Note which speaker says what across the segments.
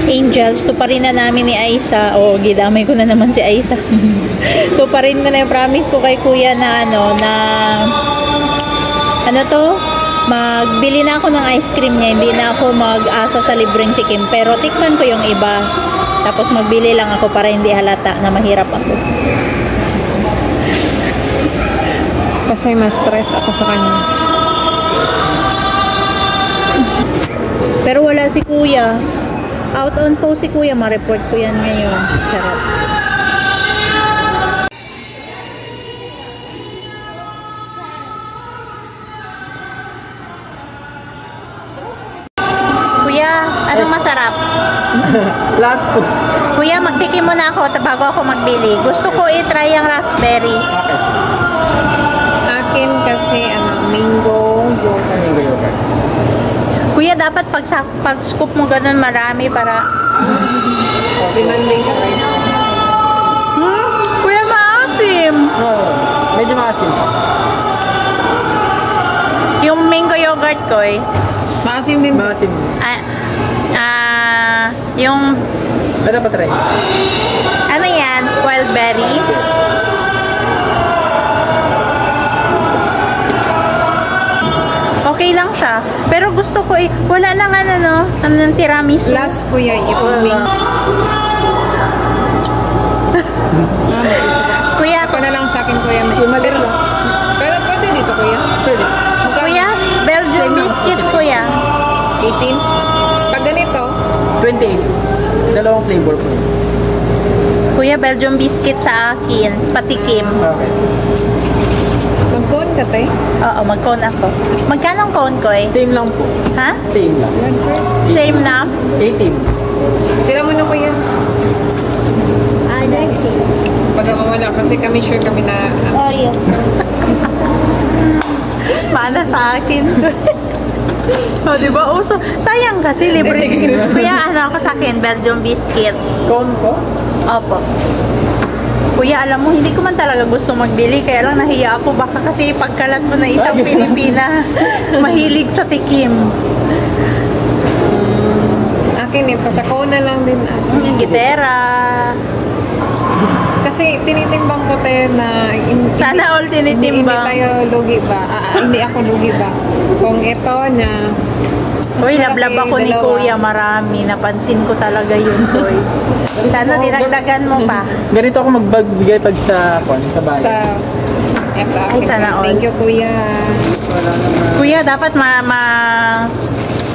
Speaker 1: Angels, tuparin na namin ni Aisa. O, gidamay ko na naman si Aisa. Tuparin ko na yung promise ko kay kuya na ano to? Magbili na ako ng ice cream niya. Hindi na ako mag-asa sa libreng tikim. Pero tikman ko yung iba. Tapos magbili lang ako para hindi halata na mahirap ako.
Speaker 2: Kasi mas stress ako sa kanya.
Speaker 1: Pero wala si kuya. Out on post si kuya. Ma-report ko yan ngayon. Charot. Kuya, anong masarap?
Speaker 3: Lahat po.
Speaker 1: Kuya, magtikim muna ako bago ako magbili. Gusto ko i-try ang raspberry.
Speaker 2: Akin kasi, mango yogurt.
Speaker 3: Mango yogurt.
Speaker 1: Kuya, dapat pag scoop mo ganun marami para...
Speaker 2: Demanding ka rin.
Speaker 1: Kuya, maasim!
Speaker 3: Medyo maasim.
Speaker 1: Yung mango yogurt ko eh.
Speaker 2: Maasim din.
Speaker 3: Maasim.
Speaker 1: Yung...
Speaker 3: Ano pa try?
Speaker 1: Ano yan? Wild berry? Okay lang siya. Pero gusto ko eh, wala nang ng tiramisu.
Speaker 2: Last kuya, yung
Speaker 1: Kuya,
Speaker 2: ako na lang sa akin kuya. Pero pwede dito kuya.
Speaker 3: Pwede.
Speaker 1: Kuya, Belgium biscuit kuya.
Speaker 2: 18. Pag ganito,
Speaker 3: 28. Dalawang flavor po.
Speaker 1: Kuya, Belgium biscuit sa akin. Patikim.
Speaker 3: Okay.
Speaker 2: mag-cone ka tayo.
Speaker 1: Oo, mag-cone ako. Magkano ang cone ko eh?
Speaker 3: Same lang po.
Speaker 1: Ha?
Speaker 3: Same lang.
Speaker 1: Same na?
Speaker 3: 18.
Speaker 2: Sila mo na kuya.
Speaker 1: Jackson.
Speaker 2: Pag mawala kasi kami sure kami na
Speaker 1: Oreo. Para sa akin. O, diba? Uso. Sayang kasi, libre. Kuya, ako sa akin, Belgium biscuit.
Speaker 3: Cone ko?
Speaker 1: Opo. Kuya, alam mo, hindi ko man talaga gusto magbili. Kaya lang nahiya ako. Baka kasi pagkalat mo na isang Pilipina, mahilig sa tikim.
Speaker 2: akin eh. Sa cone lang din.
Speaker 1: Gitera.
Speaker 2: Kasi tinitimbang ko tayo na
Speaker 1: Sana all tinitimbang.
Speaker 2: Hindi tayo lugi ba? Hindi ako lugi ba? Kung ito na
Speaker 1: Uy, lablab ako ni Kuya, marami. Napansin ko talaga yun, Kuy. Sana dinagdagan mo pa.
Speaker 3: Ganito ako magbigay pag sa bahay.
Speaker 2: Ito,
Speaker 1: ay, sana all.
Speaker 2: Thank you, Kuya.
Speaker 3: Wala naman.
Speaker 1: Kuya, dapat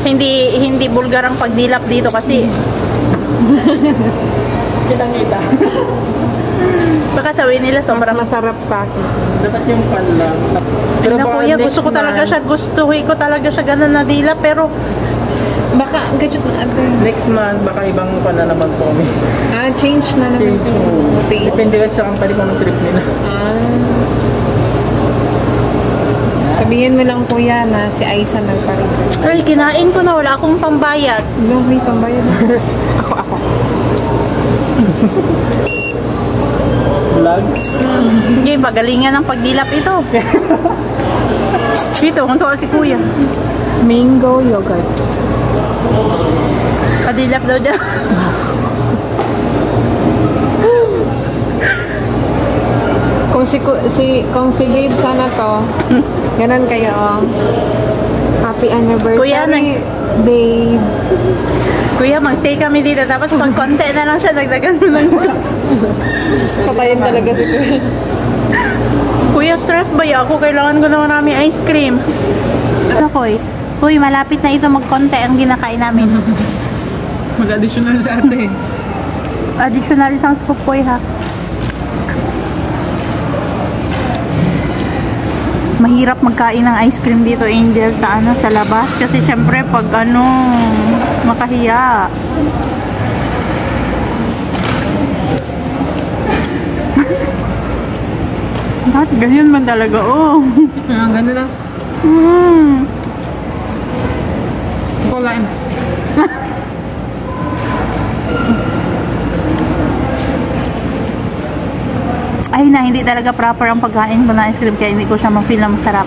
Speaker 1: hindi bulgar ang pagdilap dito kasi
Speaker 3: Kitang-kita.
Speaker 1: baka sabihin nila sobrang
Speaker 2: masarap sa akin.
Speaker 3: Dapat yung pan lang.
Speaker 1: Pero Kuya, gusto ko talaga siya ganun na dilap, pero
Speaker 2: Baka, gadget na
Speaker 3: next month, baka ibang pan na naman po kami.
Speaker 2: Change na naman.
Speaker 3: Depende kasi sa company kung trip nila.
Speaker 2: Sabihin mo lang Kuya na si Aisa nagparin.
Speaker 1: ay, kinain ko na, wala akong pambayad.
Speaker 2: No, may pambayad na. Ako.
Speaker 3: Vlog?
Speaker 1: Sige, magalingan ng pagdilap ito. Dito, kung tuwa si Kuya.
Speaker 2: Mango yogurt.
Speaker 1: Padilap daw dyan.
Speaker 2: Kung si Babe sana to, ganun kayo, happy anniversary,
Speaker 1: Kuya,
Speaker 2: Babe.
Speaker 1: Kuya, magstay kami dito. Tapos pag konti na lang siya, dagdagan mo lang siya.
Speaker 2: Patayin talaga dito.
Speaker 1: Kuya, stress ba ako? Kailangan ko na marami ice cream. Ano, Koy? Uy, malapit na ito magkonti ang ginakain namin.
Speaker 2: Mag-additional sa ate.
Speaker 1: Additional isang scoop, Koy, ha? Mahirap magkain ng ice cream dito, Angel, sa labas. Kasi syempre, pag makahiya. At ganyan man talaga, oh.
Speaker 2: Ganda na. Kulain.
Speaker 1: Ay na, hindi talaga proper ang pagkain ko na ice cream kaya hindi ko siya ma-feel na masarap.